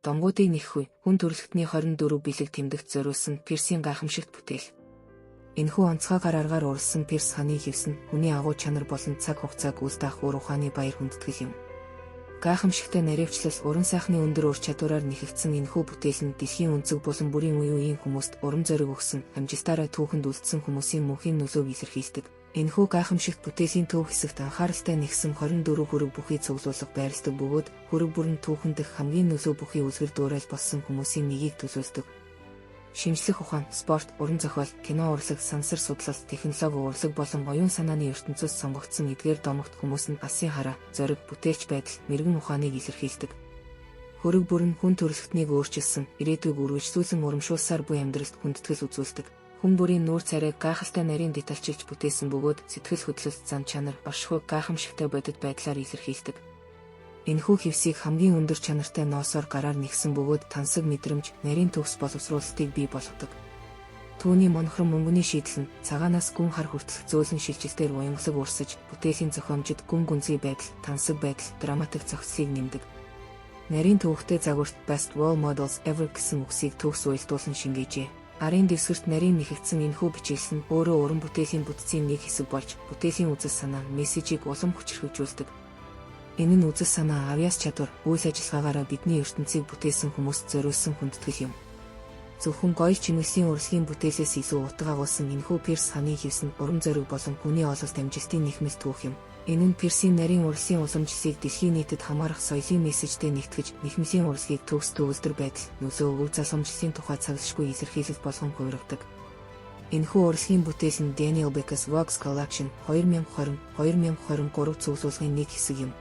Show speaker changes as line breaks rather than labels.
домгуудыг нэхэх үе, хүн төрөлхтний 24 бэлэг тэмдэгт зориулсан Пирсийн гайхамшигт бүтээл. Энэхүү онцгойгоор аргаар уралсан Пирс ханы хэвсэн хүний агуу чанар болон цаг хугацааг үлдаах үр ухааны баяр хүндэтгэл юм. Гайхамшигтай наривчлал, уран сайхны өндөр ур чадвараар нэхэгдсэн энэхүү бүтээл нь дэлхийн өнцөг болон бүрийн үе үеийн хүмүүст урам зориг өгсөн, амжилтаараа түүхэнд үлдсэн хүмүүсийн мөнхийн нөлөөг илэрхийлдэг. Энэхүү гайхамшигт бүтээлийн төв хэсэгт анхааралтай нэгсэн 24 хүрэг бүхий цуглуулга байрладаг бөгөөд хүрэг бүр нь түүхэн дэх хамгийн нөлөө бүхий үзгэр дуурайл болсон хүмүүсийн нэгийг төлөөлдөг. Шинжлэх ухаан, спорт, уран зохиол, кино урлаг, сансар судлал, технологи урлаг болон оюун санааны ертөнцөөс сонгогдсон эдгээр домогт хүмүүс нь алсын хараа, зориг, бүтээлч байдал, мэрэгэн ухааныг илэрхийлдэг. Хөрөг бүр нь хүн төрөлхтнийг өөрчилсөн, ирээдүйг үргэлжлүүлэн урамшуулсаар буй амьдралд хүндэтгэл үзүүлдэг. Хүн бүрийн нүүр царайг гайхалтай нарийн детальчилж бүтээсэн бөгөөд сэтгэл хөдлөлт, зан чанар, оршихуйг гайхамшигтай бодит байдлаар илэрхийлдэг. Энэхүү хэвсийг хамгийн өндөр чанартай ноосоор гараар нэгсэн бөгөөд тансаг мэдрэмж, нарийн төгс боловсруулалтыг бий болгодог. Түүний монохрон мөнгөний шийдэл нь цагаанаас гүн хар хүртэлх зөөлөн шилжилтээр уянгалаг урсаж, бүтээлийн зохиомжид гүн гүнзгий байдал, тансаг байдал, драматик зохицлыг нэмдэг. Нарийн төвөгтэй загварт Best Role Models Ever гэсэн үгсийг төгс уялдуулан шингээжээ. Арын дэвсгэрт нарийн нэхэгдсэн энэхүү бичээлс нь өөрөө уран бүтээлийн бүтцийн нэг хэсэг болж, бүтээлийн үзэл санаа, мессежийг улам хүчрхэгжүүлдэг. Энэ нь үзэл санаа, авьяас чадвар, үйл ажиллагаагаараа бидний ертөнцийг бүтээсэн хүмүүст зориулсан хүндэтгэл юм. Зөвхөн гоё чимэглэлийн урлагийн бүтээлээс илүү утга агуулсан энэхүү Пирс ханы хэвсэн урам зориг болон хүний ололт амжилтын нэхмэл түүх юм. Энэ нь Пирсийн нарийн урлагийн уламжлалыг дэлхийн нийтэд хамаарах соёлын мессежтэй нэгтгэж, нэхмэлийн урлагийг төгс төгөлдөр байдал, нөлөө, өв заламжлалын тухай цаглашгүй илэрхийлэл болгон хувиргадаг. Энэхүү урлагийн бүтээл нь Daniel Beck's Rocks Collection 2020-2023 цуглуулгын нэг хэсэг юм.